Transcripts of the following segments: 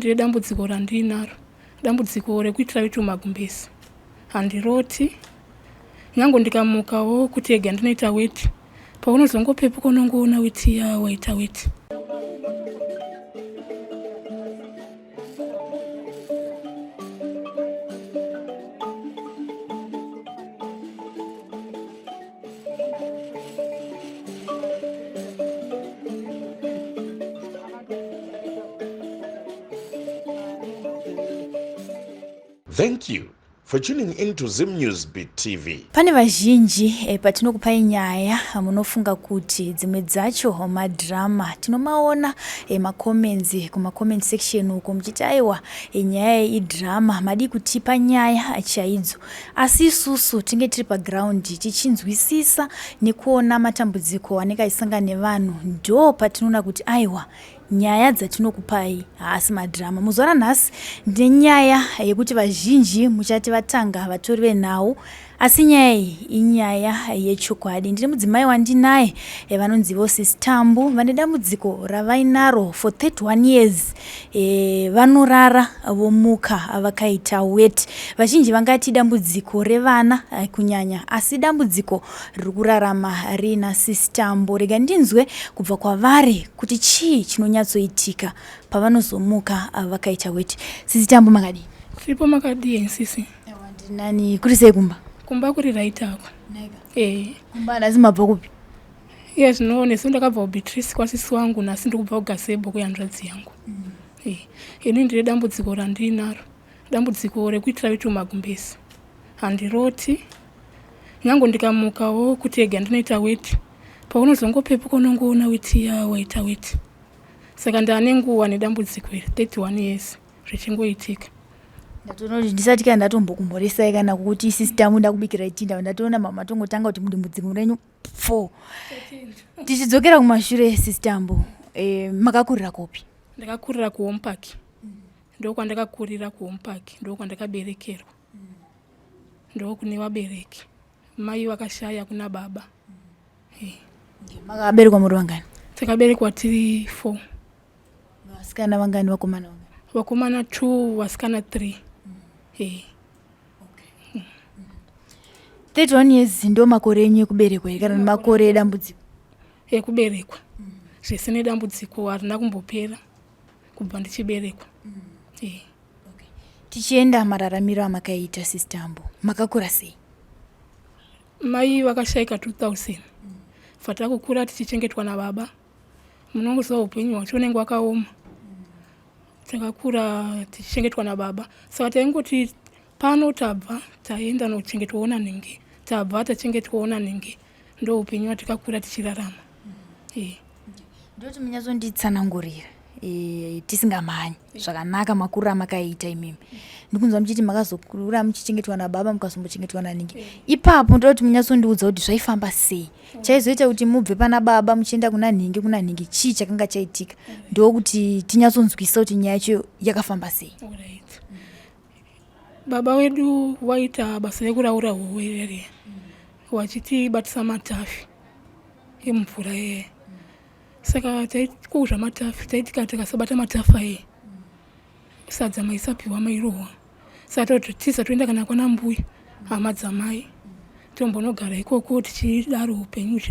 ndine dambudziko randinaro, dambudziko rekuitira kuti Gumbeze handiroti. Nyango ndikamukawo kuti ega ndinoita weti, paunozongopepuka unongoona weti waita weti. Thank you for tuning into Zim News Beat TV. Pane vazhinji patinokupai nyaya munofunga kuti dzimwe dzacho madrama tinomaona makomenzi kuma comment section uko muchiti aiwa nyaya idrama madi kutipa nyaya chaidzo, asi isusu tinge tiri paground tichinzwisisa nekuona matambudziko anenge aisangana nevanhu, ndo patinoona kuti aiwa nyaya dzatinokupai haasi madrama. Muzora nhasi ndine nyaya yekuti vazhinji muchati vatanga vatori venhau, asi nyaya iyi inyaya yechokwadi. Ndine mudzimai wandinaye vanonzi vosis TAMBU, vane dambudziko ravainaro for 31 years. Vanorara vomuka vakaita weti. Vazhinji vangati dambudziko revana kunyanya, asi dambudziko riri kurarama rina sis TAMBU. Rega ndinzwe kubva kwavari kuti chii chinonyatsoitika pavanozomuka vakaita weti. Sisi TAMBU makadi? Sipo makadi sisi. Nani kuri sei kumba? Kumba kuri raitako. Kumba lazima bva kupi? Yes, no, ndakabva Beatrice kwa sisi wangu nasi ndikubva kuGazebo kuyanzvadzi yangu. Ini ndine dambudziko randinaro, dambudziko rekuitira kuti Gumbeze handiroti. Nyango ndikamukawo kuti ega ndinoita weti, paunozongopepuka unongoona weti waita weti. Saka ndane nguva nedambudziko iri 31 years zvichingoitika. Ndisati kana ndatombokumboresai kana kuti sis TAMBU ndakubikira itinda ndatoona mama tongotanga kuti dambudziko renyu 4. Tichidzokera kumashure sis TAMBU, makakurira kopi? Ndakakurira kuHome Park. Ndoko ndakakurira kuHome Park, ndoko ndakaberekerwa. Ndoko kune vabereki. Mai vakashaya kuna baba. Makaberekwa muri vangani? Takaberekwa tiri 4. Vasikana vangani, vakomana vangani? Vakomana 2, vasikana 3. 31 years ndo makore enyu ekuberekwa kana makore edambudziko? Ekuberekwa. Zvese nedambudziko harina kumbopera kubva ndichiberekwa. Tichienda mararamiro amakaita sis TAMBU, makakura sei? Mai vakashayika 2000. Fatakukura tichichengetwa nababa. Munongoziva upenyu hwacho unenge wakaoma. Takakura tichichengetwa nababa. Saka taingoti pano tabva taenda nochengetwa ningi. Tabva tachengetwa ningi. Ndo upenyu hwatakakura tichirarama. Ndoti munyazonditsanangurira tisingamanyi zvakanaka makuru amakaita imimi. Ndikunzwa muchiti makazokura muchichengetwa nababa mukazombochengetwa naningi. Ipapo ndoti munyazondiudza kuti zvaifamba sei. Chaizoita kuti mubve pana baba muchienda kuna ningi chii chakanga chaitika. Ndokuti tinyatsonzwisa kuti nyaya yacho yakafamba sei. Baba wedu waita basa rekuraura uwelele. Wachitibatisa matafi emvura yeye. Saka taikuzva matafi, taitika takasabata matafi sadza maisapiwa mairohwa. Saka tiza toenda kana kwana mbuya hama dzamai, tombonogara ikoko tichidaro upenyu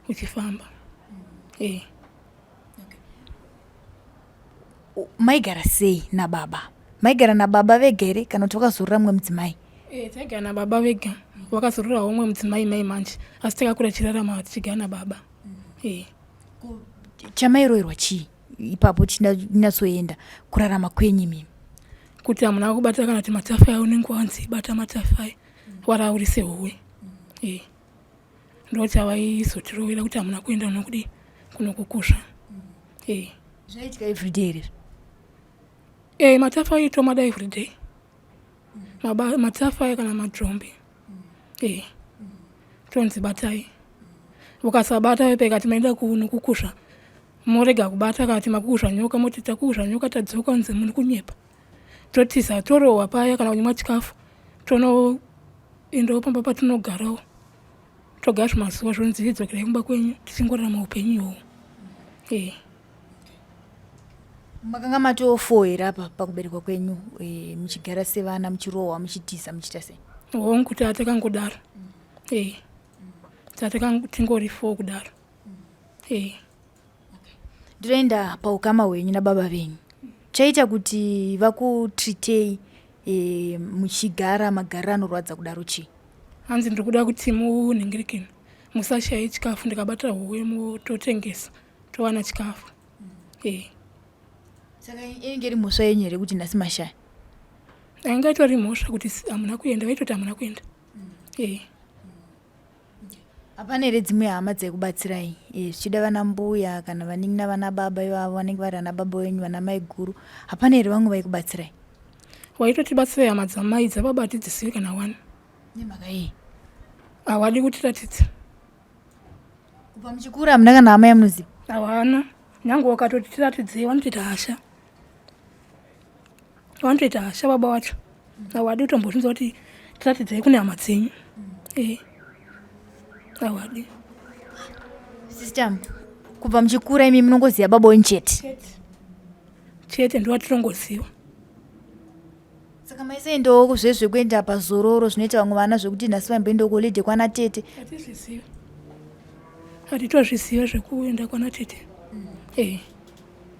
uchifamba. Maigara sei nababa? Maigara nababa vega here kana kuti wakazorora mumwe mudzimai? Taigara nababa vega, wakazorora umwe mudzimai mai manje, asi takakura tichirarama tichigara nababa. Chamairoherwa chii ipapo tinatsoenda kurarama kwenyu mimi? Kuti hamuna kubata kana kuti matafi ayo unenge wanzi bata matafi ayo waraurise howe. Ndoti avaizotirovera kuti hamuna kuenda nokudi kunokukusha. Zvaitika everyday here? Matafi ayo tomada everyday. Matafi ayo kana madrombe. Tonzi batai. Ukasabata wepeka timaenda kunokukusha. Morega kubata kana timakusha nyoka moti takusha nyoka tadzoka unze muri kunyepa. Totiza torowa paya kana kunywa chikafu. Tono endo pamba patinogarawo. Togara mazuva zvonzi idzokera kumba kwenyu tichingorarama upenyu. Makanga matofoera apa pakuberekwa kwenyu muchigara sevana muchirohwa muchitiza muchita sei? Hongu takangodaro. Tingori 4 kudaro. Ndinoenda paukama hwenyu nababa venyu. Chaita kuti vakutritei muchigara magara anorwadza kudaro chii? Hanzi ndiri kuda kuti munhingirikeni musashaye chikafu, ndikabata howe mototengesa towana chikafu. Saka inenge iri mhosva yenyu here kuti nhasi mashaya? Anga itori mhosva kuti hamuna kuenda, vaitoti hamuna kuenda. Hapana here dzimwe hama dzaikubatsirai zvichida vana mbuya kana vanenge navana baba ivavo vanenge vari ana baba venyu vana mai guru, hapana here vamwe vaikubatsirai? Waitotibatsirai hama dzamai, dzababa hatidzisiwi kana 1. Nemhaka iyi havadi kutiratidza. kubva muchikura hamuna kana hama yamunoziva? Havana, nyange wakatoti tiratidzei vanotoita hasha. Vanotoita hasha baba wacho. Havadi kutombozvinza kuti tiratidzei kune hama dzenyu. Havadi. Sister, kubva muchikura imi munongoziva baba wenyu chete ndowatirongoziva. Saka maisaendawo kuzvezvekuenda pazororo zvinoita vamwe vana zvekuti nhasi vaimboendawo kuholidhe kwana tete? Hatizviziva. Hatitozviziva zvekuenda kwana tete.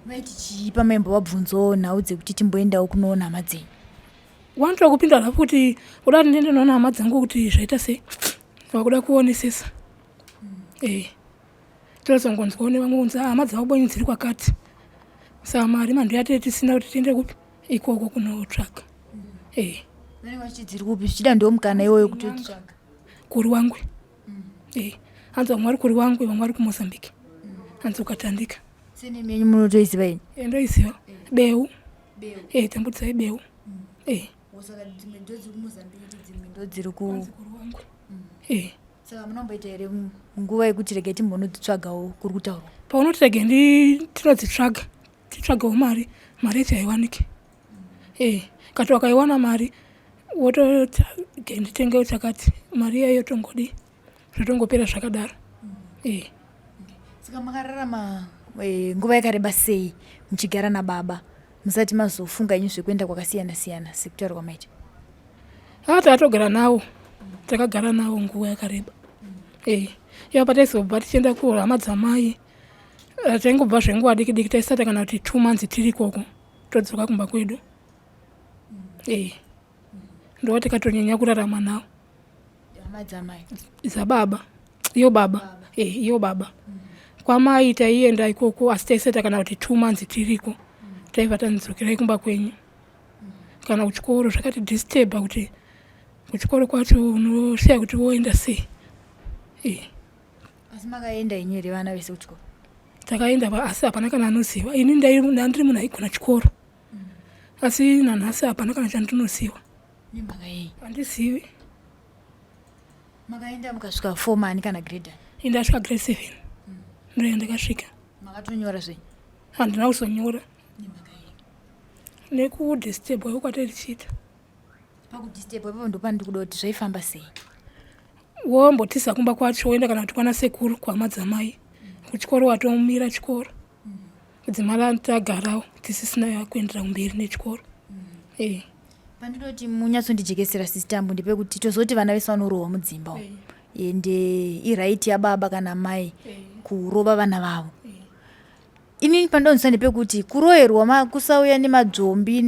Vaiti chii pamaimbovabvunzawo nhau dzekuti timboendawo kunoona hama dzenyu? Wanotoda kupinda hapo kuti udati ndiende noona hama dzangu kuti zvaita sei? Wakuda kuonesesa. Tozongonzwawo vamwe kunzi hama dzavo bonyu dziri kwakati. Saka mari mandu yatete tisina kuti tiende kupi ikoko kunotsvaga. Vanenge vachiti dziri kupi zvichida ndiwo mukana iwoyo kutotsvaga? Kuri wangu. Hanzi vamwe vari kuri wangu, vamwe vari kuMozambique. Hanzi ukatandika. Senemi yenyu munotoiziva yenyu? Ndoiziva. Beu. Tambudzai Beu. Saka dzimwe ndo dziri kuMozambique, dzimwe ndo dziri ku... Saka munomboita here nguva yekuti rege timbonodzitsvagawo kuri kutaurwa? Paunoti rege tinodzitsvaga, titsvagawo mari yacho haiwanike. Kati wakaiwana mari wototi nditengewo chakati, mari iyayo tongodi zvotongopera zvakadaro. Saka makararama nguva yakareba sei muchigara nababa musati mazofunga inyu zvekuenda kwakasiyana siyana sekutaura kwamaita? Tatogara nawo, takagara nawo nguva yakareba. Ivo pataizobva tichienda kuhama dzamai, taingobva zvenguva diki diki, taisata kana kuti 2 months tiri ikoko todzoka kumba kwedu. Ndo tikatonyanya kurarama nawo. Hama dzamai zababa, iyo baba. Kwamai taienda ikoko asi taisata kana kuti 2 months tiriko taibva tanzokerai kumba kwenyu. Kana kuchikoro zvakati disturba kuti kuchikoro kwacho unoshiya kuti woenda sei. Asi makaenda inyu here vana vese kuchikoro? Takaenda asi hapana kana anoziva. Ini ndiri munhu aigona chikoro. Asi nanhasi hapana kana chandinoziva. Nemhaka yei? Handizivi. Makaenda mukasvika 4 mani kana grade? Ndasvika grade 7. Ndo yandakasvika. Makatonyora zvei? Handina kuzonyora. Nemhaka yei? Nekudisturba yokwatiri tichiita. Pakudisturba ipapo ndo pandiri kuda kuti zvaifamba sei? Wombotiza kumba kwacho woenda kana kuti kwana sekuru kwamadzamai. Kuchikoro watomira chikoro. Kudzimara tagarawo tisisina kuendera mberi nechikoro. Pandinoti munyatsondijekesera sisitambu ndepekuti tozoti vana vese vanorohwa mudzimba umu. Ende iraiti yababa kana mai kurova vana vavo. Ini pandonzwa ndepekuti kuroherwa kusauya nemadzombi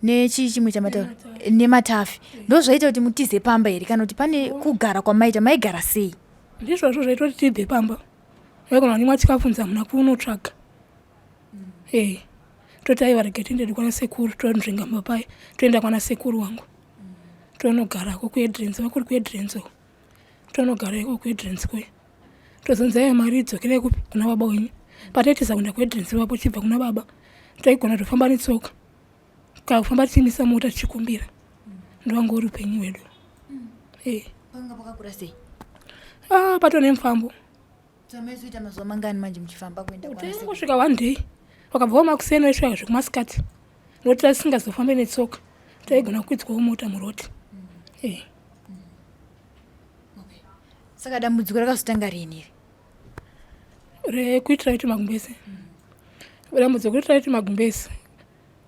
nechimwe chamataura nematafi ndo zvaita kuti mutize pamba here kana kuti pane kugara kwamaita maigara sei? Ndizvozvo zvaita kuti tibve pamba. Vaigona nimwa chikafunza muna kunotsvaga. Toti aiva rege tiende kwana sekuru tonzvenga mapai toenda kwana sekuru wangu. Tonogarako kuedrenzi vakuri kuedrenzi. Tonogara iko kuedrenzi kwe. Tozonzaya mari idzokerai kupi kuna baba wenyu. Pataitiza kuenda kuedrenzi vapo chibva kuna baba. Taigona tofamba netsoka. Kufamba tichimisa mota tichikumbira. Ndwangu uri upenyu hwedu. Panga pakakura sei? Patone mufambo. Tamaizoita mazuva mangani manje muchifamba kuenda kwana sekuru? Kusvika 1 day. Wakabvawo makuseni waisvika zvekumasikati. Noti tasingazofambe netsoka. Taigona kukwidzawo mota muroti. Saka dambudziko rakazotanga rini iri? Rekuitira kuti Gumbeze. dambudziko kuti taiti Magumbeze.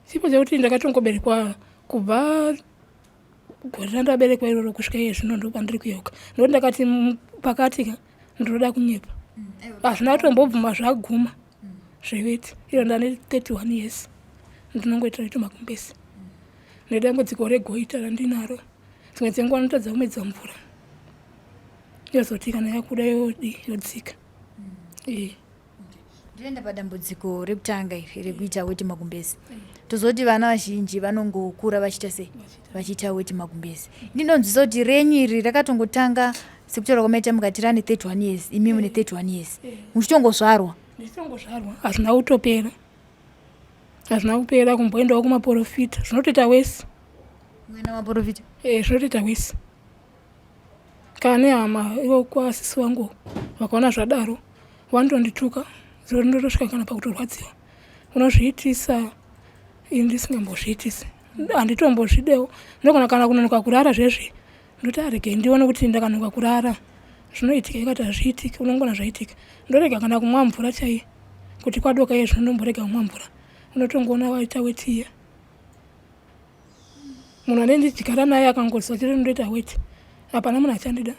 Chipo chekuti ndakatongoberekwa kubva gore randaberekwa iroro kusvika iye zvino ndo pandiri kuyoka. Ndokuti ndakati pakati ndinoda kunyepa. Hazvina kutombobvuma zvaguma zveweti. Iro ndane 31 years. Ndinongoita kuti Magumbeze. Nedambudziko regoita randinaro. Dzimwe dzenguva notadza kumedza mvura. Yozoti kana yakuda yodzika. Ndienda padambudziko rekutanga iri rekuita Weti Magumbeze. Tozoti vana vazhinji vanongokura vachita sei? Vachiita Weti Magumbeze. Ndinonzwisa kuti renyu iri rakatongotanga sekutaura kwamaita mukati rane 31 years, imi mune 31 years. Muchitongozvarwa? Ndichitongozvarwa. Hazvina kutopera. Hazvina kupera kumboendawo kumaprofita. Zvinotoita wese. Mwana maprofita? Zvinotoita wese. Kana hama ivo kwasisi wangu vakaona zvadaro vanotondituka ndotosvika kana pakutorwadziwa. Unozviitisa ndisingambozviitisi. Handitombozvidewo. Ndogona kana kunonoka kurara zvezvi. Ndoti arege ndione kuti ndakanonoka kurara. Zvinoitika ikati hazviitiki, unongona zvaitika. Ndorega kana kumwa mvura chaiyo. Kuti kwadoka iye zvinomborega kumwa mvura. Unotongoona waita weti iya. Munhu anenge ndichigara naye akangozwa chiri ndoita weti. Hapana munhu achandida.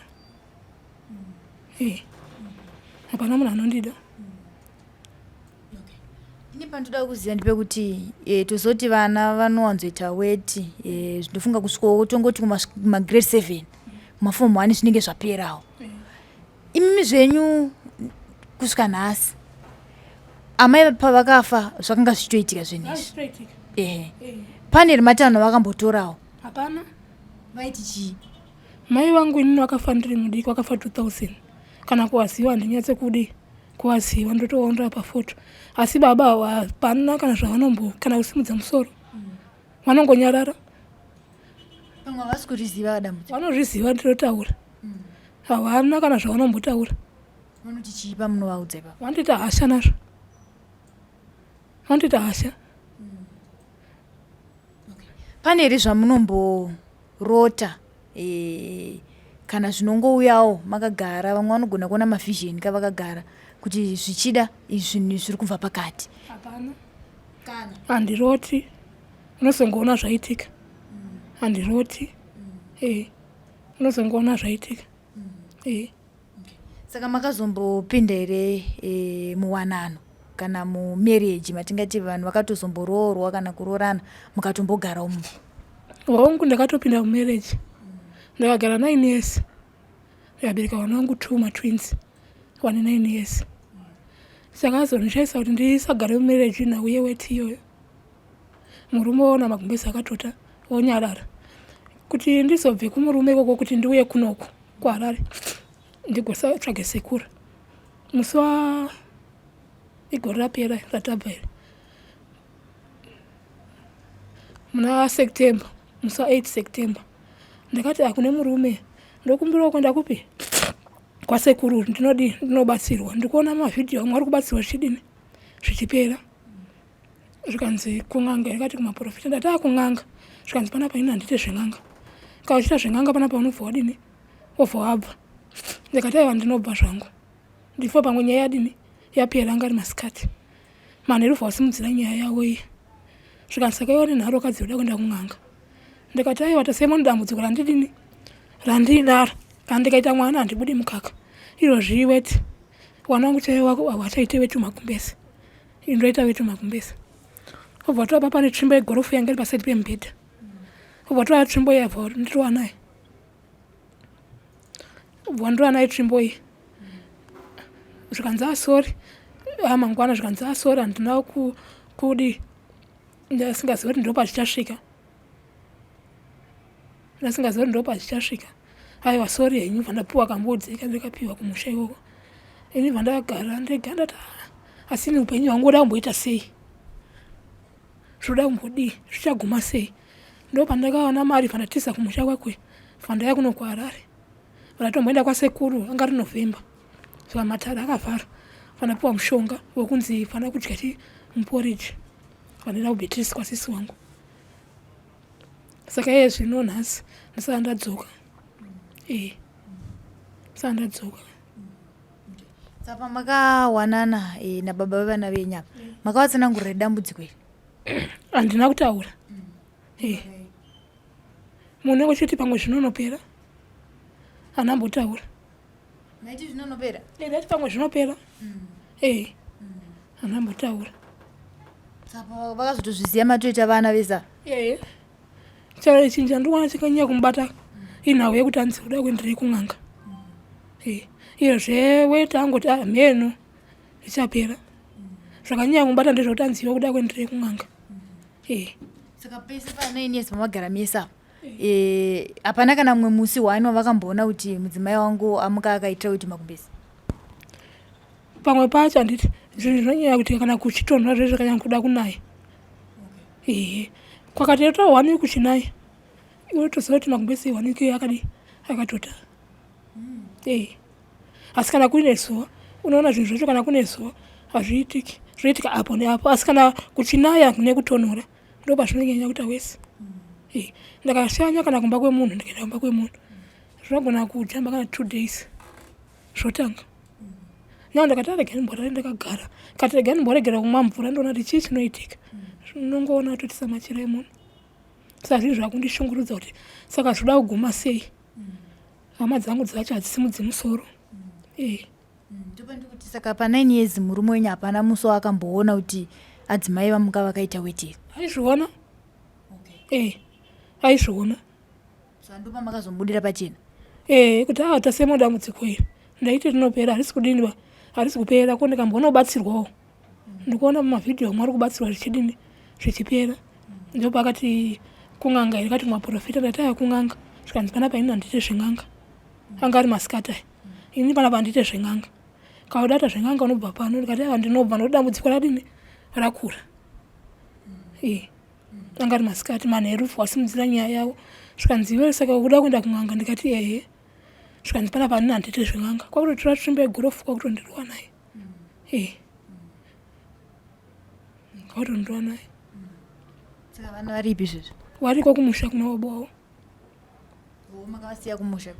Hapana munhu anondida. Ini pandoda kuziva ndepekuti tozoti vana vanowanzoita weti zvinofunga kusvikawo tongoti kumagrade 7 kumafomu 1 zvinenge zvaperawo. Imimi zvenyu kusvika nhasi amai pavakafa zvakanga zvichitoitika zvenizvi? Pane rimatano vakambotorawo? Hapana. Vaiti chii? Mai vangu inini vakafa ndiri mudiki, vakafa 2000. Kana kuwaziva handinyatse kudi kuwaziva, ndotoona pafoto. Asi baba hapana kana zvavanombo kana kusimudza musoro. Vanongonyarara. Pamwe havasi kuriziva dambudziko? Vanozviziva ndinotaura. Havana kana zvavanombotaura. Vanoti chii pamunovaudza ipapo? Vandoita hasha nazvo. Vandoita hasha. Pane here zvamunomborota kana zvinongouyawo makagara? Vamwe vanogona kuona mavhizheni kavakagara kuti zvichida izvi zviri kubva pakati. Hapana. Handiroti. Unozongoona zvaitika. Handiroti. Unozongoona zvaitika. Saka makazombopinda here muwanano kana mumarriage matingati vanhu vakatozomboroorwa kana kurorana mukatombogara umu? Wangu ndakatopinda mumarriage. Ndakagara 9 years. Ndikabereka vana vangu 2 matwins. 9 years. Saka zondichaisa kuti ndisagare mumarriage nauye weti iyoyo. Murume ona Magumbeze akatota onyarara. Kuti ndizobve kumurume ikoko kuti ndiuye kunoku kuHarare. Ndigotsvage sekura. Musi igore rapera ratabva iri. Muna September. Musi 8 September. Ndakati hakune murume. Ndokumbira kuenda kupi? Kwasekuru ndinobatsirwa. Ndikuona mavhidhiyo amwe ari kubatsirwa zvichidini zvichipera. Zvikanzi kun'anga yakati kumaprofita. Ndati kun'anga. Zvikanzi panapa ini handiti zven'anga. Kauchita zven'anga panapa unobva wadini? Wobva wabva. Ndikati aiwa ndinobva zvangu. Ndifo pamwe nyaya yadini? Yapera ngari masikati. Manheru vasimudzira nyaya yawo iyi. Zvikanzi saka iwo nenharo kadzi yoda kuenda kun'anga. Ndikati aiwa tasema dambudziko randidini? Randinaro. Kana ndikaita mwana handibudi mukaka. Irozvi weti. Mwana wangu chaiwo hawachaite Weti Magumbeze. Ndoita Weti Magumbeze. Obva toapa pane tsvimbo yegorofu yanga iri paside pemubhedha. Obva toa tsvimbo iyi abva nditova naye. Obva nditova naye tsvimbo iyi. Zvikanzi asori. Mangwana zvikanzi asori handina kudi. Ndasingazivi kuti ndopa zvichasvika. Ndasingazivi kuti ndopa zvichasvika. Aiwa sori henyu vandapiwa kambudzi ndikapiwa kumusha ikoko. Ini vandagara ndeganda asi ni upenyu hwangu uda kumboita sei? Zvoda kumbodii? Zvichaguma sei? Ndo pandakawana mari vandatiza kumusha kwakwe. Vandaya kuno kuHarare. Vandatomboenda kwasekuru anga ari November. Saka matara akavhara. Vandapiwa mushonga wekunzi vana kudya muporridge. Vandaenda kuBeatrice kwasisi wangu. Saka iye zvino nhasi ndisati ndadzoka. Sapa makawanana nababa vevana venyu apa Makavatsanangurira dambudziko iri? Handina kutaura. Munhu wechiti pamwe zvinonopera. Hanambotaura. Maiti zvinonopera? Ndati pamwe zvinopera. Hanambotaura. Saka vakazotozviziva matoita vana vesa? Charo chinja ndikuona chikanyanya kumubata inhau yekuti handisi kuda kuenderei kun'anga. Iyo zveweti angoti mheno zvichapera. Zvakanyanya kumubata ndezvekuti handiziva kuda kuenderei kun'anga. Saka pese pa9 years pamagara mesa hapana kana mumwe musi waino vakamboona kuti mudzimai wangu amuka akaitira kuti Magumbeze? Pamwe pacho handiti zvinhu zvinonyanya kuti kana kuchitonhora zvezvo zvakanyanya kuda kunaya. Kwakatoita 1 week kuchinaya. Iwe toziva kuti Magumbeze 1 week akadi akatota. Asi kana kune zuva unoona zvinhu zvacho kana kune zuva hazviitiki. Zvoitika apo neapo. Asi kana kuchinaya nekutonhora ndo pazvinonyanya kuita wese. Ndakashanya kana kumba kwemunhu ndikaenda kumba kwemunhu zvinogona kujamba kana 2 days zvotanga. Nyama ndakati aregeni mbora ndakagara. Kati regeni mboregera kumwa mvura ndoona kuti chii chinoitika. Nongoona kuti tisamachira emunhu. Saka zvinhu zvakundishungurudza kuti saka zvoda kuguma sei. Hama dzangu dzacho hadzisimudzi musoro. Ndopandikuti saka pa9 years murume wenyu hapana musi wakamboona kuti adzimai vamuka vakaita weti? Aizviona. Aizviona. Saka ndopa makazomudira pachena? Kuti tasema dambudziko iri ndaiti rinopera harisi kudini harisi kupera ko ndikamboona kubatsirwawo. Ndikuona mumavhidhiyo mwari kubatsirwa zvichidini zvichipera. Ndipo akati kun'anga iri kati mwaprofita ndataya kun'anga zvikanzi pana paini handite zven'anga. Anga ari masikata. Ini pana pandite zven'anga. Kaudata zven'anga unobva pano ndikati handinobva nokuti dambudziko radini rakura. Anga ari masikati manheru wasimudzira nyaya yavo. Zvikanzi iwe saka kuda kuenda kun'anga ndikati zvikanzi pana panini handite zven'anga. Kwakutotora tsvimbo yegorofu kwakutondirwa naye. Kwakutondirwa naye. Saka vana varipi izvozvo? Wariko kumusha kuna baba wavo. Makavasiya kumusha?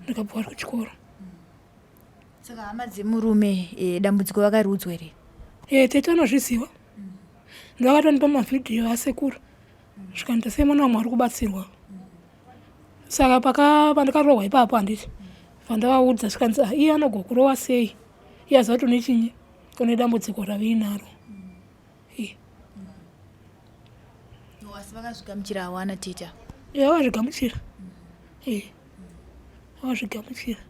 Ndikabva vari kuchikoro. Saka hama dzemurume dambudziko vakariudzwa here? Tete anozviziva. Ndakatonipa mavhidhiyo asekuru. Zvikanzi sei mwana wamwe ari kubatsirwa. Saka pandakarohwa ipapo handiti pandavaudza zvikanzi iye anogokurowa sei. Iye aziva kuti une chinyi une dambudziko raviinaro. Asi vakazvigamuchira hawana teta? Avazvigamuchira. Avazvigamuchira.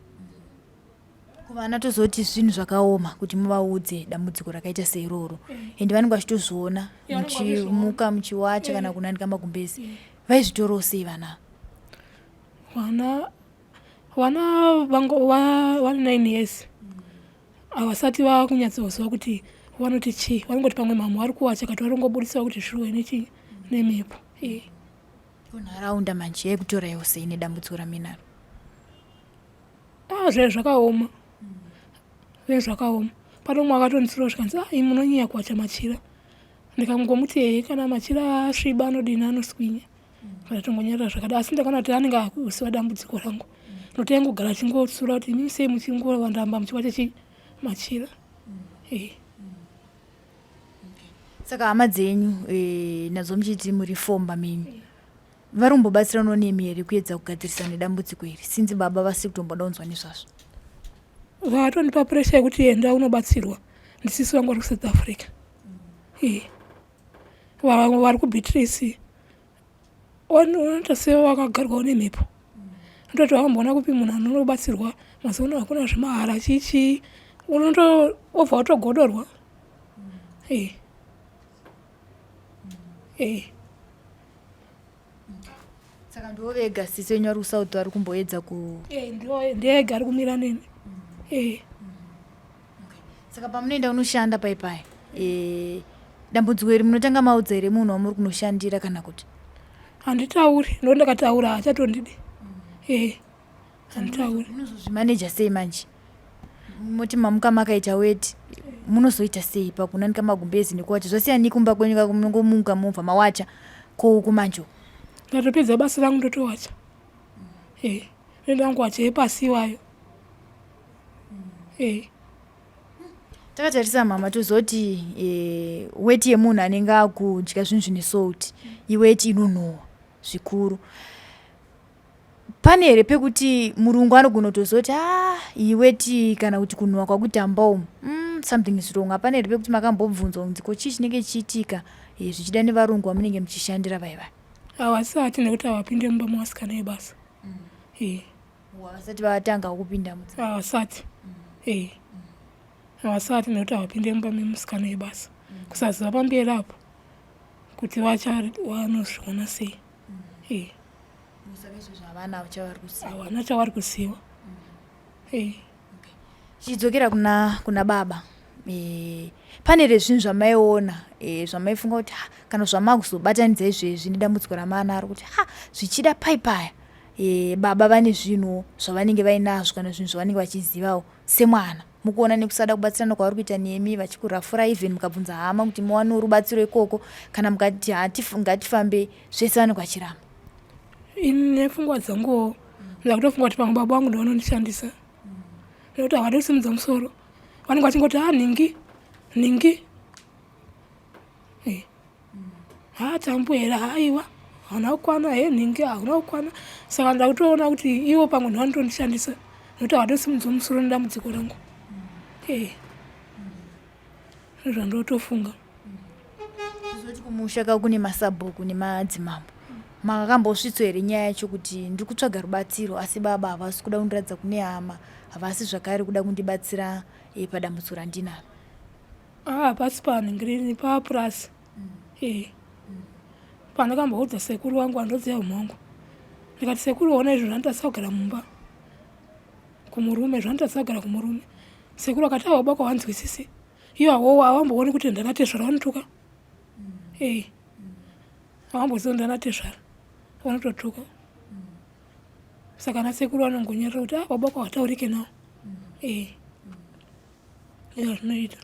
Kuvana tozoti zvinhu zvakaoma kuti muvaudze dambudziko rakaita seiroro ende vanenge vachitozviona muchimuka muchiwacha kana kunanika Magumbeze. Vaizvitorowo sei vana? Vana vangu vane 9 years. Havasati vakunyatsoziva kuti vanoti chii. Vanongoti pamwe mama vari kuwacha kati varongobudisawo kuti zviruwe nechii nemhepo. Kunharaunda manje yaikutoraiwo sei nedambudziko raminaro? Zvinhu zvakaoma. Zvinhu zvakaoma. Pano umwe akatondisirawo zvikanzi imi munonyanya kuwacha machira. Ndikangomuti kana machira asviba anodini anoswinya. Kana tongonyarara zvakadai. Asi ndakaona kuti anenge akuziva dambudziko rangu. Nokuti aingogara achingotsura kuti imi sei muchingoramba muchiwacha chii machira. Saka hama dzenyu nadzo muchiti muri fomba menyu varombobatsiranawo nemi here kuedza kugadzirisa nedambudziko iri sinzi baba vasi kutomboda kunzwa nezvazvo? Vatondipa puresha yekuti enda unobatsirwa. Ndisisi vangu vari kuSouth Africa. Vari kuBeatrice. Unoita sewo vakagarwawo nemhepo. Ndoti wakamboona kupi munhu anobatsirwa mazuva ano hakuna zvemahara chichi. Obva watogodorwa. Saka ndiwo vega sisi wenyu vari kuSouth vari kumboedza ku... Ndiyega ari kumira neni. Saka pamunoenda unoshanda paipai dambudziko iri munotanga maudza here munhu wamuri kunoshandira kana kuti? Handitauri. Nokuti ndakataura haachatondidi. Handitauri. Munozozvimaneja sei manje? Moti mamuka makaita weti munozoita sei pakunanika Magumbeze nekuwacha? Zvasiyana nekumba kwenyu munongomuka mubva mawacha kouku manjo? Ndatopedza basa rangu ndotowacha. Ndoenda ngu wacha yepasi iwayo. Takatarisa mama tozoti weti yemunhu anenge akudya zvinhu zvine salt iweti inonohwa zvikuru. Pane here pekuti murungu anogona kutozoti iyi weti kana kuti kunhuhwa kwakutamba umu something is wrong. Hapana here pekuti makambobvunzwa kunzi ko chii chinenge chiitika zvichida nevarungu vamunenge muchishandira vaivai? Havasati nekuti havapinde mumba mavasikana vebasa. Havasati vatanga kupinda mutsa? Havasati. Havasati nekuti havapinde mumba memusikana vebasa. Kusaziva pamberi apo kuti vanozviona sei. Havana chavari kusiyiwa. Chidzokera kuna baba, pane here zvinhu zvamaiona zvamaifunga kuti kana zvamakuzobatanidza izvezvi nedambudziko ramanaro kuti zvichida paipaya baba vane zvinhu zvavanenge vainazvo kana zvinhu zvavanenge vachizivawo semwana, mukuona nekusada kubatsirana kwavari kuita nemi vachikurafura even mukabvunza hama kuti muwane rubatsiro ikoko kana mukati ngatifambe zvese vanenge vachiramba? Nepfungwa dzangu ndakutofunga kuti pamwe baba vangu ndavanondishandisa nekuti havadi kusimudza musoro, vanenge vachingoti ningi tambu here haiwa hauna kukwana ningi hauna kukwana. Saka ndakutoona kuti ivo pamwe ndavanotondishandisa nekuti havadi kusimudza musoro nedambudziko rangu. Zvandotofunga. Zvoti kumushaka kune masabhuku nemadzimambo, makambosvitso here nyaya yacho kuti ndiri kutsvaga rubatsiro asi baba havasi kuda kundiradza kune hama, havasi zvakare kuda kundibatsira padambudziko randinaro? Pasi panhingirini papurasi. Pandakamboudza sekuru wangu handodziya umwangu ndikati sekuru ona izvo zvandaisa kugara mumba kumurume, zvandaisa kugara kumurume. Sekuru akati baba kwawanzwisisi iyo havambooni kuti ndanatezvara vanotuka. Havamboziva ndanatezvara vanototuka. Saka nasekuru vanongonyarira kuti baba kwavataurike nawo. Zvinoita.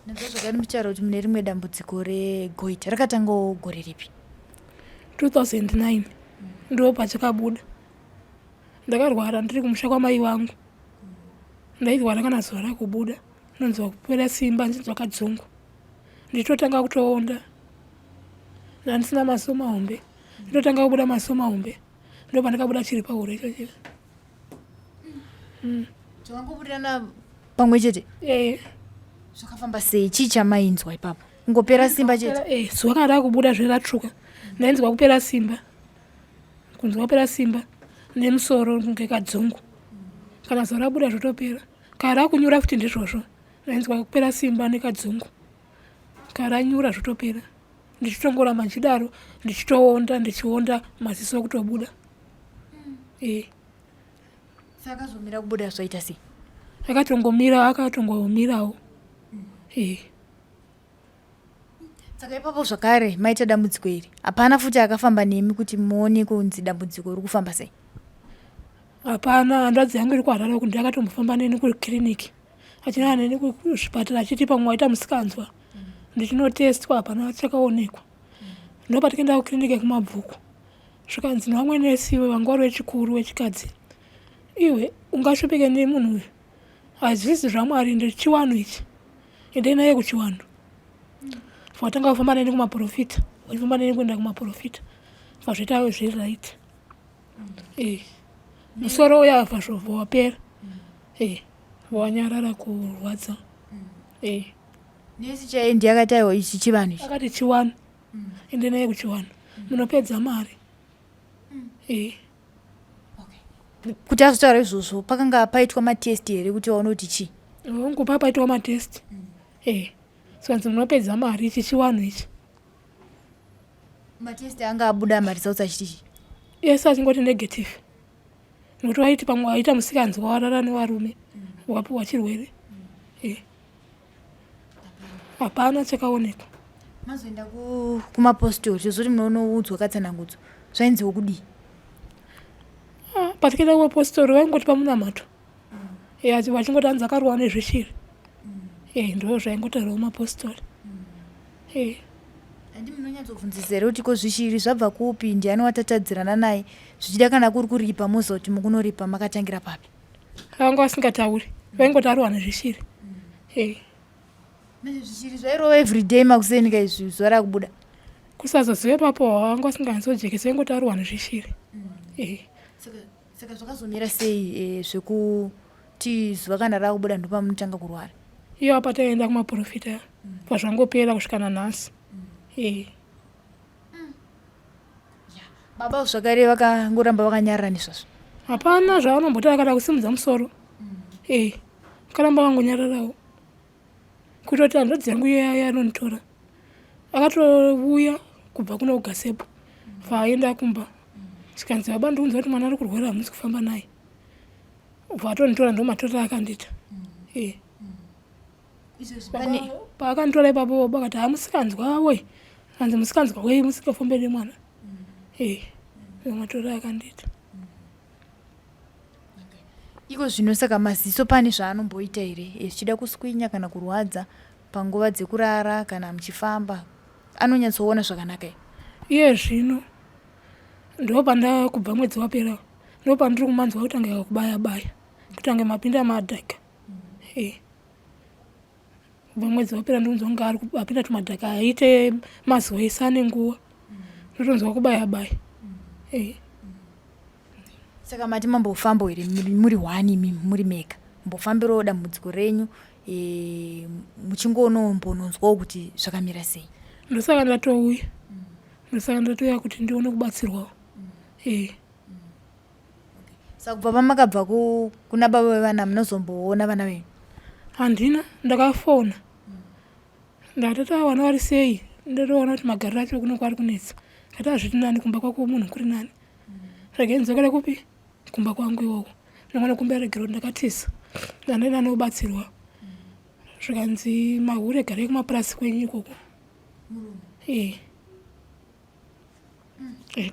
Ndazvakari muchitaura kuti mune rimwe dambudziko regoita rakatangawo gore ripi? 2009 ndo pachakabuda. Ndakarwara ndiri kumusha kwamai vangu. Ndairwara kana zuva rakubuda, nonzwa kupera simba ndinzwa kadzungu. Ndichitotanga kutoonda. Ndandisina maso mahombe. Nditotanga kubuda maso mahombe. Ndo pandakabuda chiri Pahuro ichocho. Chawangobudirana pamwe chete? Zvakafamba sei? Chii chamainzwa ipapo? Kungopera simba chete? Zuva kana rakubuda zviratsvuka. Ndainzwa kupera simba. Kunzwa kupera simba nemusoro ngekadzungu. Kana zuva rabuda zvotopera. Kana rakunyura futi ndizvozvo. Ndainzwa kupera simba nekadzungu. Kana ranyura zvotopera. Ndichitongoramba nchidaro, ndichionda maziso kutobuda. Saka zvomira kubuda zvaita sei? Akatongomirawo. Saka ipapo zvakare maita dambudziko iri, hapana futi akafamba nemi kuti muone kunzi dambudziko riri kufamba sei? Hapana, hanzvadzi yangu iri kuHarare kuti ndakatombofamba neni kukiriniki. Achinoenda neni kuzvipatara achiti pamwe waita musikanzwa. Ndichinotestwa hapana chakaonekwa. Ndopa tikaenda kukiriniki kumabvuku. Zvikanzi nevamwe nesiwe vangwari wechikuru wechikadzi. Iwe ungashupike nemunhu uyu. Hazvisi zvaMwari ndechiwanu ichi. Endei naye kuchiwando. Watanga kufamba neni kumaprofita. Wachifamba neni kuenda kumaprofita. Zvazviita zviri right. Musoro uya vazvobva wapera. Wanyarara kurwadza. Nesi chaendi akati aiwa ichi chivanhu ichi? Akati chiwanu. Ende naye kuchiwano. Munopedza mari. Kuti azotaura izvozvo pakanga paitwa matesti here kuti waone kuti chii? Ngupa paitwa matesti. Sikanzi munopedza mari ichi chiwanu ichi. Matesti anga abuda mari dzawo dzachiti chii? Yese achingoti negative. Nokuti waiti pamwe waita musikanzwa warara nevarume. Wapiwa chirwere. Hapana chakaonekwa. Mazoenda kumapostori zvozoti munoudzwa katsanangudzo zvainziwo kudii? Patikaenda kumapostori vaingoti pamunamato. Vachingoti hanzi akarohwa nezvishiri. Ndo zvaingotaurwa kumapostori. Handi munonyatsobvunzisa here kuti ko zvishiri zvabva kupi, ndiani watatadzirana naye, zvichida kana kuri kuripa moza kuti mukunoripa makatangira papi? Vanga vasingatauri, vaingoti arohwa nezvishiri. Zvichiri zvairova everyday makuseni kaizvi zuva rakubuda kusazozive papo wanga usinganzojekesa ingoti ari wani zvishiri. Saka zvakazomira sei zvekuti zuva kana rakubuda ndopamunotanga kurwara? Iyo apa taenda kumaprofita pazvangopera kusvika nanhasi. Baba zvakare vakangoramba vakanyarara nezvazvo? Hapana zvaanomboti akada kusimudza musoro. Karamba vangonyararawo kutoti handadzi yangu iya anonitora akatouya kubva kuno kugasepo vaenda kumba chikanzi baba ndiunza kuti mwana ari kurwara hamusi kufamba naye vatonitora ndomatora akandita. Paakanditora ipapo baba akati hamusikanzwa we hanzi musikanzwa wei musikafambere mwana. Matora akandita. Iko zvino saka Maziso pane zvaanomboita here zvichida kuswinya kana kurwadza panguva dzekurara kana muchifamba anonyatsoona zvakanaka here? Iye zvino ndopanda kubva mwedzi wapera ndopandiri kumanzwa kutanga kubaya kutanga mapinda madhaka. Kubva mwedzi wapera ndonzwa kunge ari apinda tumadhaka aite mazuva ese ane nguva ndotonzwa kubaya. Saka mati mambofamba here muri wani muri mega mbofambirawo dambudziko renyu muchingonombononzwawo kuti zvakamira sei? Ndosaka ndatouya kuti ndione kubatsirwawo. Saka kubva pamakabva kuna baba vevana munozomboona vana venyu? Handina, ndakafona ndatata vana vari sei ndotoona kuti magariro acho kuno kwari kunetsa kati hazviti nani kumba kwako munhu kuri nani rege nzokera kupi kumba kwangu iwoko ndinogona kumba regero ndakatisa ndandaenda nobatsirwa zvikanzi Mahure garei kumapurasi kwenyu ikoko.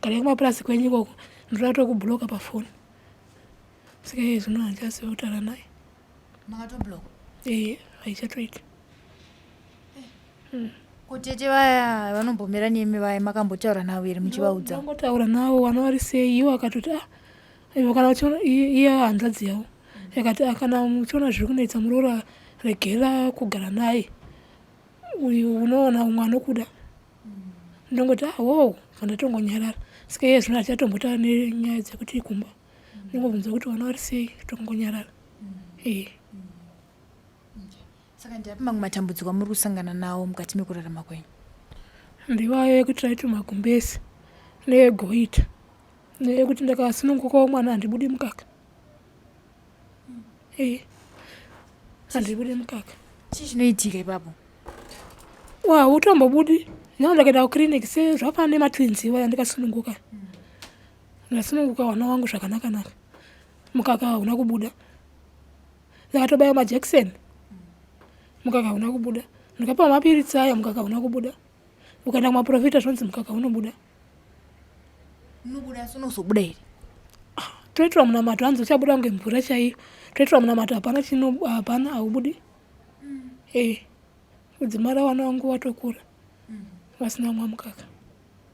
Garei kumapurasi kwenyu ikoko ndoda kubhuloka pafoni saka zvino handichaziva kutaura naye. Makatobhuloka? Haichatoita. Kutete vaya vanombomira nemi vaya makambotaura navo here muchivaudza? Ndangotaura navo vana vari sei ivo akatoti ivo kana uchiona iye hanzvadzi yavo yakati kana muchiona zviri kunetsa muroora regera kugara naye uyu unoona umwe anokuda. Ndongoti wo vandatongonyarara saka iye zvino hatichatombotaura nenyaya dzekuti kumba ndingobvunza kuti vana vari sei tongonyarara. Saka ndapi mamwe matambudziko amuri kusangana nawo mukati mekurarama kwenyu? Ndivayo yekuti raiti Gumbeze neyegoita neyekuti ndakasunungukawo mwana handibudi mukaka. Handibudi mukaka. Chii chinoitika ipapo? Utombobudi nyama ndakaenda kukiriniki se zvapana nematwinzi iwaya ndikasununguka. Ndasununguka wana wangu zvakanaka mukaka hauna kubuda. Ndakatobaya majekiseni mukaka hauna kubuda. Ndikapiwa mapiritsi aya mukaka hauna kubuda. Ukaenda kumaprofita zvonzi mukaka unobuda. Unobuda unozobuda here? Toitwa munamato hanzi uchabuda kunge mvura chaiyo. Toitwa munamato hapana haubudi. Kudzimara wana wangu watokura vasina mwa mukaka.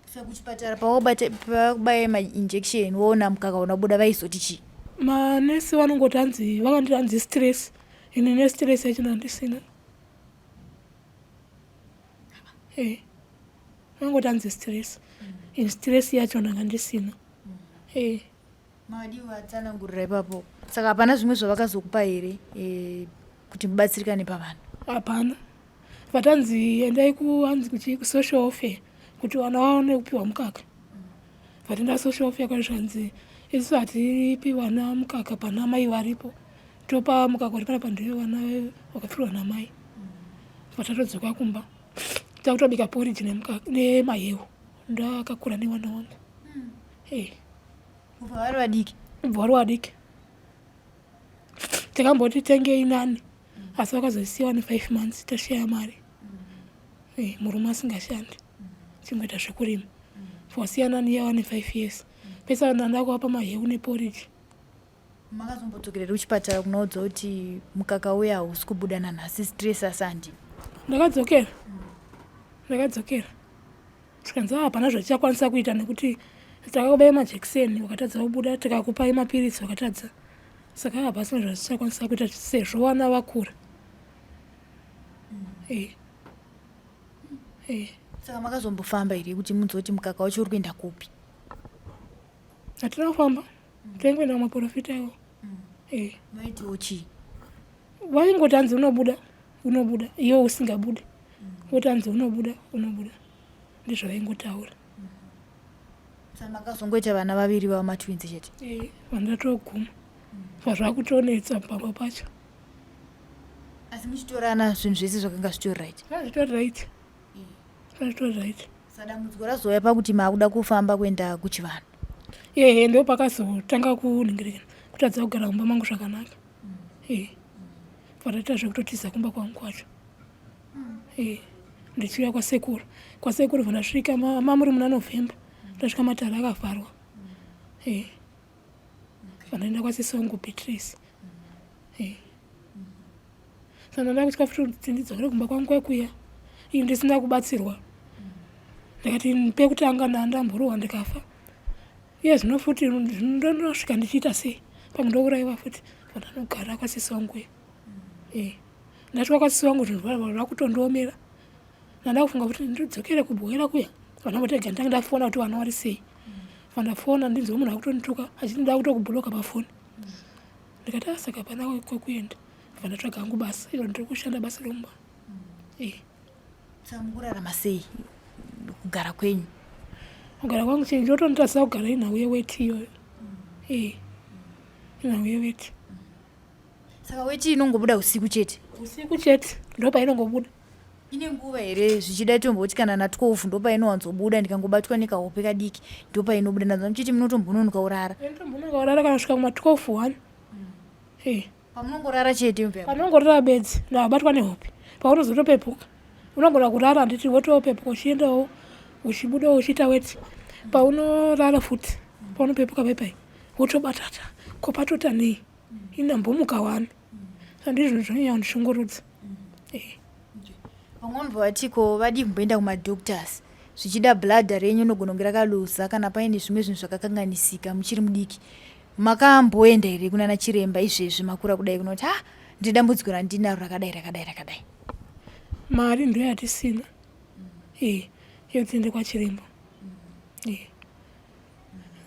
Saka kuchipatara pawakubaya mainjection woona mukaka unobuda vaizoti chii? Manesi vanongoti hanzi vakanditi hanzi stress. Ini nestress yachino handisina. Vanongoti hanzi stress. In stress yacho ndanga ndisina. Madiwa atsanangurira ipapo. Saka hapana zvimwe zvavakazokupa here kuti mubatsirikane pavanhu? Hapana. Vatanzi endai hanzi kusocial welfare kuti vana vaone kupiwa mukaka. Vatenda social welfare kwazvanzi isusu hatipi vana mukaka pana mai varipo. Topa mukaka uri pana pandiwe vana vakapfirwa namai. Vatatodzoka kumba takutobika porridge nemahewu ndakakura newana wangu. Kubva vari vadiki? Kubva vari vadiki. Takamboti tengei nani asi vakazosiyiwa ne5 months tashaya mari. Murume asingashandi chingoita zvekurima wasiya nani yava ne5 years pesa ndakuvapa mahewu neporridge. Makazombodzokerera kuchipatara kunoudza kuti mukaka uya hausi kubuda nanhasi stress asi handi? Ndakadzokera tikanzi hapana zvatichakwanisa kuita nekuti takakubaya majekiseni wakatadza kubuda tikakupai mapiritsi wakatadza saka hapasina zvatichakwanisa kuita sezvo vana vakura. Saka makazombofamba here kuti munzoti mukaka wacho uri kuenda kupi? Hatina kufamba. Tengoenda kumaprofita iwo. Maitiwo chii? Vaingoti hanzi unobuda. Iwo usingabude. Voti hanzi unobuda. Ndizvo vaingotaura. Saka makazongoita vana vaviri vava matwinzi chete? Vana toguma. Zvazvakutonetsa pamwe pacho. Asi muchitorana zvinhu zvese zvakanga zvitori right? Zvitori right. Sadambudziko razouya pakuti maakuda kufamba kuenda kuchivanhu? Ndo pakazotanga kuningirika kutadza kugara kumba mangu zvakanaka. Pataita zvekutotiza kumba kwangu kwacho. Ndichiuya kwasekuru vandasvika mamuri muna November. Ndasvika matare akavharwa. Vandaenda kwasisi wangu Beatrice. Saka ndada kutya futi ndidzokere kumba kwangu kwekuya. Iyo ndisina kubatsirwa. Ndakati pekutanga ndamborohwa ndikafa. Zvino futi ndosvika ndichiita sei? Pamwe ndouraiwa futi. Vandanogara kwasisi wangu. Ndasvika kwasisi wangu zvinhu zvakutondiomera. Ndada kufunga kuti ndidzokere kubwera kuya. Vanongotega ndange ndafona kuti vana vari sei. Vandafona ndinzwa munhu akutondituka achindida kutokubhuloka pafoni. Ndikati saka pana kwekuenda. Vandatsvaga hangu basa. Iro ndiri kushanda basa romba. Saka mukurarama sei kugara kwenyu? Kugara kwangu chii ndotondirasa kugara inhau yeweti iyoyo. Inhau yeweti. Saka weti inongobuda usiku chete? Usiku chete ndopainongobuda. Ine nguva here zvichida tomboti kana na12 ndopainowanzobuda ndikangobatwa nekahope kadiki ndopainobuda. Ndanzwa muchiti munotombononoka urara? Ndotombononoka urara kana kusvika kuma12 1. Pamunongorara chete? Panongorara bedzi ndabatwa nehope. Paunozotopepuka unogona kurara handiti wotopepuka uchiendawo uchibudawo uchiita weti. Paunorara futi paunopepuka paipai wotobatata kopatota nei inambomuka wani. Handizvo zvonyanya kundishungurudza. Pamwe vatiko vadi kumboenda kumadoctors zvichida bladha renyu nogona kunge rakaluza kana paine zvimwe zvinhu zvakakanganisika muchiri mudiki. Makamboenda here kunana chiremba izvezvi makura kudai kunoti ndiri dambudziko randinaro rakadai? Mari ndo yatisina. Yotiende kwachiremba.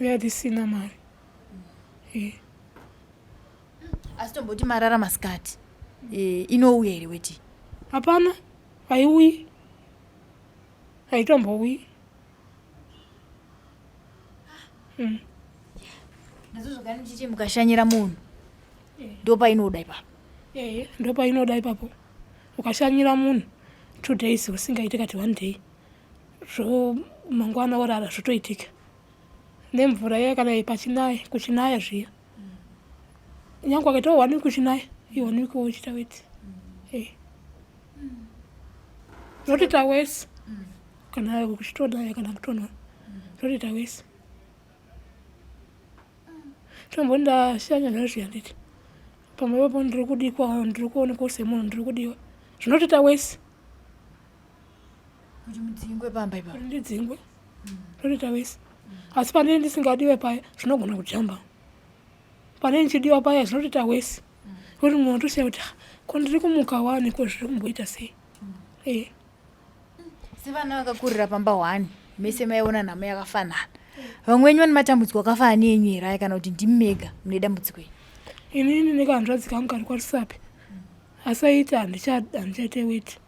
Yatisina mari. Asi tomboti marara masikati inouya here weti? Hapana, haiuyi. Haitombouyi. Ndazozvogara ndichiti mukashanyira munhu ndopainoda ipapo? Ndopainoda ipapo. Ukashanyira munhu 2 days usingaite kati 1 day. Mangwana orara zvotoitika. Nemvura iya kana kuchinaya zviya. Nyange akaitawo 1 week kuchinaya, iyo 1 week wochita weti. Zvotoita wese. Kana kuchitonaya kana kutonhora. Zvotoita wese. Tombonda shanya zvazviya nditi. Pamwe papo ndiri kudikwa, ndiri kuonekwa semunhu ndiri kudiwa. Zvinotoita wese. Kuti mudzingwe pamba ipapo? Ndidzingwe. Zvotoita wese. Asi pane ndisingadiwe paya zvinogona kujamba. Pane ndichidiwa paya zvinotoita wese. Kuti munhu atosiya kuti ko ndiri kumuka wani ko zviri kumboita sei. Sevana vakakurira pamba 1 mese maiona nhamo yakafanana. Vamwenyu vane matambudziko akafanana nenyu here kana kuti ndimi mega mune dambudziko iri? Inini nekanzvadzi kangu kari kwaRusape. Asi aiti handichaite weti.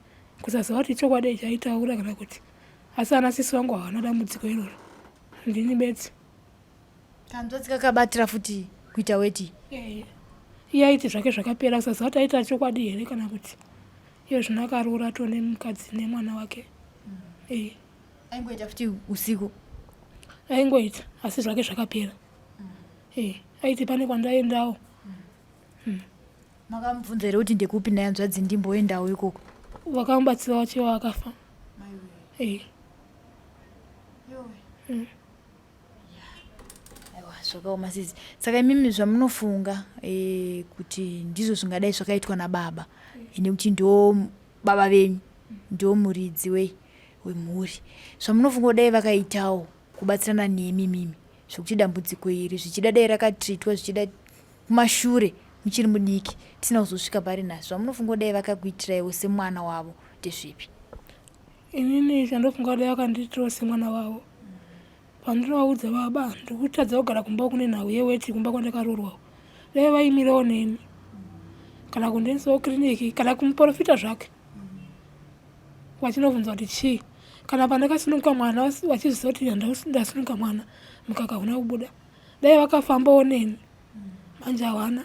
Kusaziva kuti chokwadi chaitaura kana kuti. Asi ana sisi wangu havana dambudziko iroro. Ndini bedzi. Kanzvadzi kakabatira futi kuita weti? Iye aiti zvake zvakapera kusaziva kuti aita chokwadi here kana kuti. Iyo zvino akaroora tone mukadzi nemwana wake. Aingoita futi usiku? Aingoita asi zvake zvakapera. Aiti pane kwandaendawo. Makamubvunza here kuti ndekupi naye hanzvadzi ndimboendawo ikoko? Vakamubatsira wacho akafa. Zvakaoma sisi. Saka imimi zvamunofunga kuti ndizvo zvingadai zvakaitwa nababa nekuti ndo baba venyu ndo muridzi wemhuri, zvamunofunga kudai vakaitawo kubatsirana nemi mimi zvokuti dambudziko iri zvichida dai rakatritwa zvichida kumashure muchiri mudiki tisina kuzosvika pari nazvo, zvamunofunga kudai vakakuitiraiwo semwana wavo ndezvipi? Inini chandofunga kuti akanditose mwana wavo. Pandinovaudza baba ndikutadza kugara kumba kune nhau yeWeti kumba kwandakarorwawo. Dai vaimirawo neni. Kana kundiendesawo kiriniki kana kumuprofita zvake. Vachinovhunza kuti chii? Kana pandakasununguka mwana vachiziva kuti ndasununguka mwana mukaka hauna kubuda. Dai vakafambawo neni. Manje havana.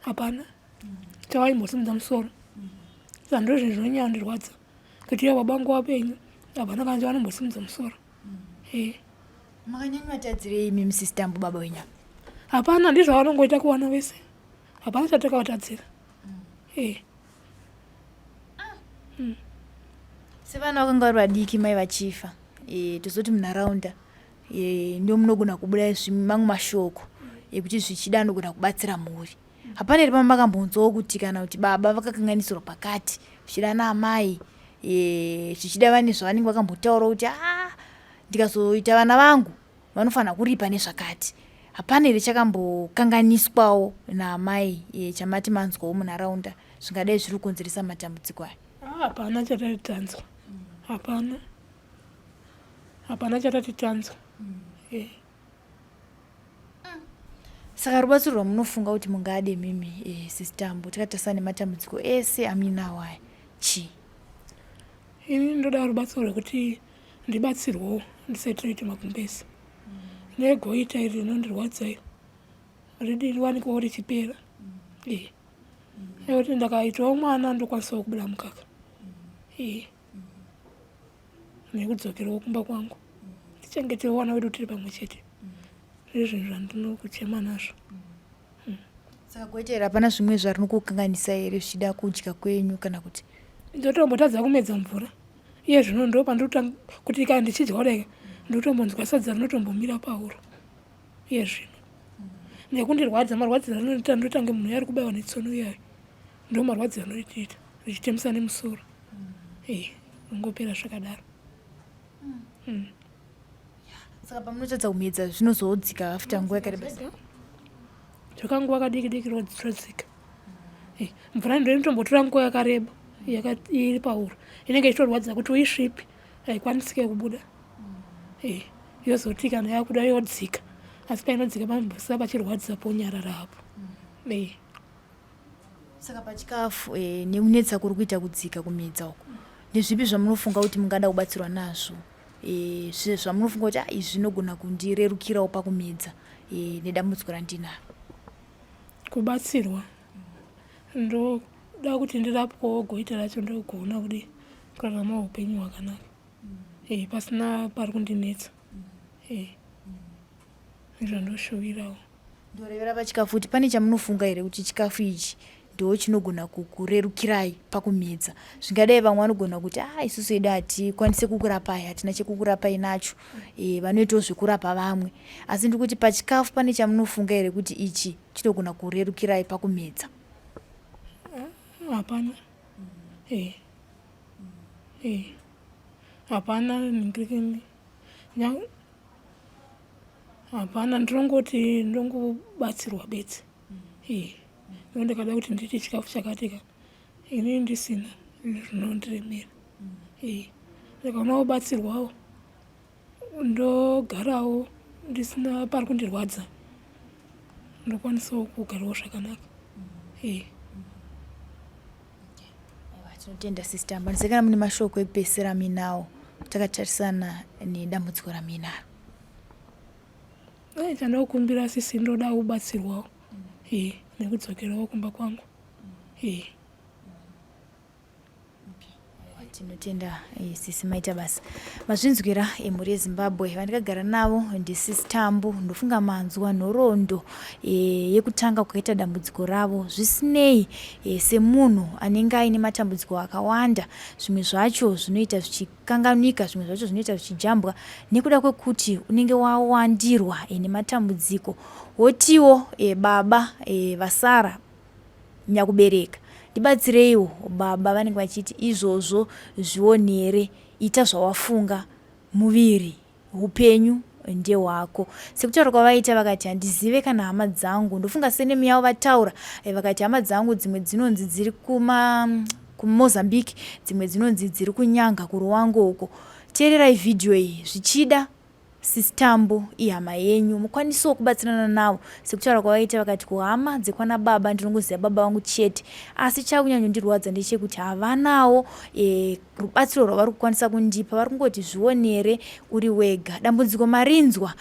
Hapana. Chavaimbosumudza musoro. Saka ndozvinhu zvinonyandirwadza. Kuti ivo baba vangu vapenyu hapana kanje vanombosimudza musoro. Makanyanya matadzirei imi Mrs. Tambu baba wenyu? Hapana, ndizvo vanongoita kuwana vese. Hapana chatakavatadzira. Sevana vakanga vari vadiki mai vachifa, tozoti munharaunda ndio munogona kubuda mamwe mashoko ekuti zvichida anogona kubatsira mhuri. Hapana ere pamakambonzwawo kuti kana kuti baba vakakanganisirwa pakati zvichida naamai zvichida vane zvavanenge vakambotaura kuti ndikazoita vana vangu vanofanira kuripa nezvakati. Hapana ere chakambokanganiswawo naamai chamati manzwawo munharaunda zvingadai zviri kukonzeresa matambudziko aya? Hapana chatatitanzwa. Hapana. Hapana chatatitanzwa. Saka rubatsiro rwamunofunga kuti mungade mimi Sister Tambu takatarisa nematambudziko ese amuinawo aya chii? Ini ndoda rubatsiro rwekuti ndibatsirwewo ndisati ndoita Gumbeze. Negoita iri rinondirwadza iro ridi riwanikwewo richipera. Nekuti ndakaitawo mwana ndokwanisawo kubuda mukaka. Nekudzokerawo kumba kwangu. Tichengetewo vana vedu tiri pamwe chete. Zvinhu zvandinokuchema nazvo. Saka goita hapana zvimwe zvarinokukanganisa ere zvichida kudya kwenyu kana kuti? Ndotombotadza kumedza mvura. Iye zvino ndo pandotanga kuti kana ndichidya kudai ndotombonzwa sadza rinotombomira Pahuro. Iye zvino. Nekundirwadza marwadziso anoita ndotange munhu yari kubayiwa netsono iyayo. Ndo marwadziso anoita zvichitemesa nemusoro. Ngopera zvakadaro. Saka pamunotadza kumedza zvinozodzika after nguva yakareba. Zvakanguva kadiki rodzika. Mvura ndo inotombotora nguva yakareba iri Pahuro. Inenge ichitorwadza kuti uisvipe haikwanisike kubuda. Yozoti kana yakuda yodzika. Asi painodzika panombosara pachirwadzisa ponyarara hapo. Saka pachikafu nekunetsa kuri kuita kudzika kumedza uko. Ndezvipi zvamunofunga kuti mungada kubatsirwa nazvo? Zvamunofunga kuti izvi zvinogona kundirerukirawo pakumedza nedambudziko randinaro? Kubatsirwa. Ndoda kuti ndirapwewo goita racho ndogona kuti kurarama upenyu hwakanaka. Pasina pari kundinetsa. Zvandoshovirawo. Ndorevera pachikafu kuti pane chamunofunga here kuti chikafu ichi ndo chinogona kukurerukirai pakumedza? Zvingadai vamwe vanogona kuti isusu edu hatikwanise kukurapai, hatina chekukurapai nacho, vanoitawo zvekurapa vamwe. Asi ndikuti pachikafu pane chamunofunga here kuti ichi chinogona kurerukirai pakumedza? Hapana. Hapana ningirikini. Hapana ndinongoti ndongobatsirwa bedzi. Ndikada kuti nditi chikafu chakatika. Ini ndisina zvinondiremera. Ndikaona kubatsirwawo ndogarawo ndisina pari kundirwadza. Ndokwanisawo kugarawo zvakanaka. Tinotenda Sister Tambu. Ndizekana mune mashoko ekupedzisira muinawo takatarisana nedambudziko ramuinaro. Chandinokumbira sisi ndoda kubatsirwawo. Nekudzokerawo kumba kwangu. Tinotenda sisi maita basa. Mazvinzwira emhuri yeZimbabwe vandikagara navo ndiSister Tambu ndofunga manzwa nhoroondo yekutanga kwakaita dambudziko ravo zvisinei semunhu anenge aine matambudziko akawanda. Zvimwe zvacho zvinoita zvichikanganika, zvimwe zvacho zvinoita zvichijambwa nekuda kwekuti unenge wawandirwa nematambudziko. Wotiwo baba vasara nyakubereka ndibatsireiwo baba vanenge vachiti izvozvo zvionere, ita zvawafunga, muviri upenyu ndehwako. Sekutaura kwavaita vakati handizive kana hama dzangu, ndofunga senemi yavo vataura vakati hama dzangu dzimwe dzinonzi dziri kuMozambique, dzimwe dzinonzi dziri kunyanga kuRuwango uko. Teererai video iyi zvichida TAMBU ihama yenyu mukwanisewo kubatsirana nawo sekutaura kwavaita vakati kuhama dzekwana baba ndinongoziva baba vangu chete, asi chakunyanyondirwadza ndechekuti havanawo rubatsiro rwavari kukwanisa kundipa, vari kungoti zvionere uri wega. Dambudziko marinzwa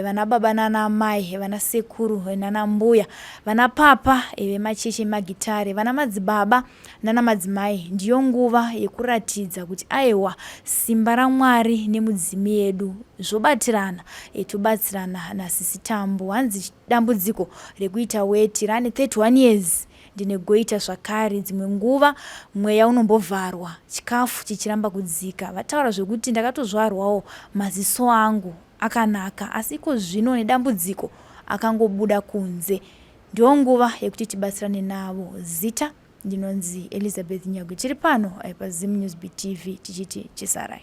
vana baba nana mai, vana sekuru nana mbuya, vana papa vemacheche magitare, vana madzibaba nana madzimai. Ndiyo nguva yekuratidza kuti aiwa simba raMwari nemudzimi yedu zvobatirana, tobatsirana nasisi TAMBU. Hanzi dambudziko rekuita Weti rane 31 years ndine goita zvakare, dzimwe nguva mweya unombovharwa, chikafu chichiramba kudzika. Vataura zvekuti ndakatozvarwawo maziso angu akanaka, asi iko zvino nedambudziko akangobuda kunze. Ndiyo nguva yekuti tibatsirane navo. Zita ndinonzi Elizabeth Nyagu, tiri pano paZim News BTV tichiti chisarai.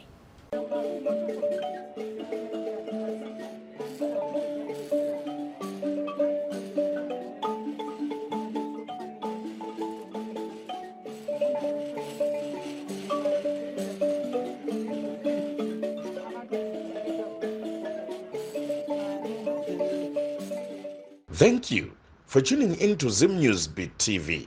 Thank you for tuning in to Zim News BTV.